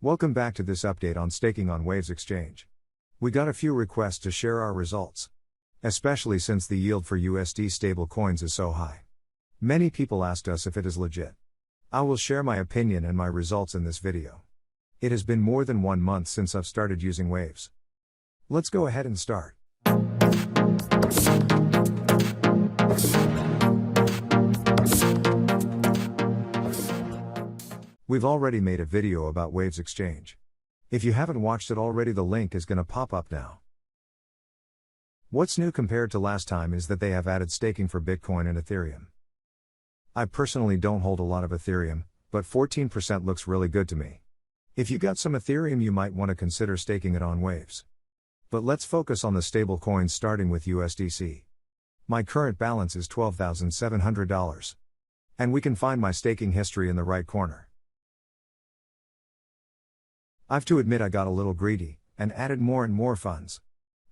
Welcome back to this update on staking on Waves Exchange. We got a few requests to share our results, especially since the yield for USD stablecoins is so high. Many people asked us if it is legit. I will share my opinion and my results in this video. It has been more than 1 month since I've started using Waves. Let's go ahead and start. We've already made a video about Waves Exchange. If you haven't watched it already, the link is gonna pop up now. What's new compared to last time is that they have added staking for Bitcoin and Ethereum. I personally don't hold a lot of Ethereum, but 14% looks really good to me. If you got some Ethereum, you might want to consider staking it on Waves. But let's focus on the stable coins, starting with USDC. My current balance is $12,700. And we can find my staking history in the right corner. I've to admit I got a little greedy, and added more and more funds.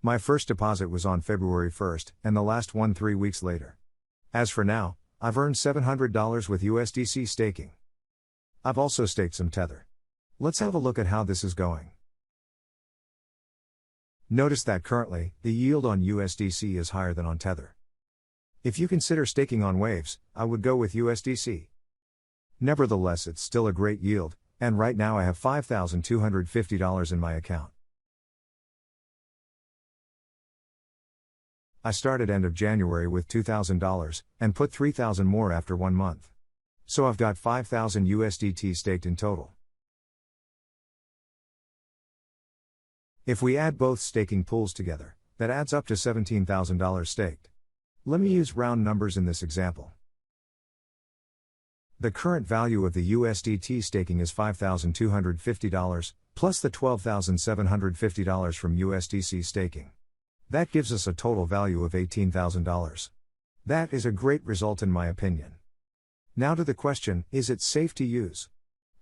My first deposit was on February 1st, and the last one 3 weeks later. As for now, I've earned $700 with USDC staking. I've also staked some Tether. Let's have a look at how this is going. Notice that currently, the yield on USDC is higher than on Tether. If you consider staking on Waves, I would go with USDC. Nevertheless, it's still a great yield, and right now I have $5,250 in my account. I started end of January with $2,000, and put $3,000 more after 1 month. So I've got 5,000 USDT staked in total. If we add both staking pools together, that adds up to $17,000 staked. Let me use round numbers in this example. The current value of the USDT staking is $5,250, plus the $12,750 from USDC staking. That gives us a total value of $18,000. That is a great result in my opinion. Now to the question, is it safe to use?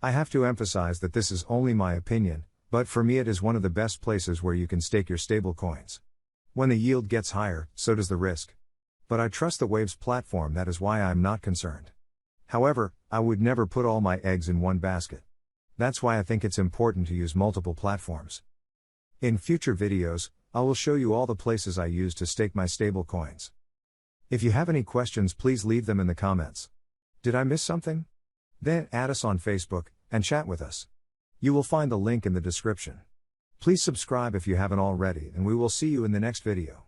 I have to emphasize that this is only my opinion, but for me it is one of the best places where you can stake your stablecoins. When the yield gets higher, so does the risk. But I trust the Waves platform, that is why I'm not concerned. However, I would never put all my eggs in one basket. That's why I think it's important to use multiple platforms. In future videos, I will show you all the places I use to stake my stablecoins. If you have any questions, please leave them in the comments. Did I miss something? Then add us on Facebook, and chat with us. You will find the link in the description. Please subscribe if you haven't already, and we will see you in the next video.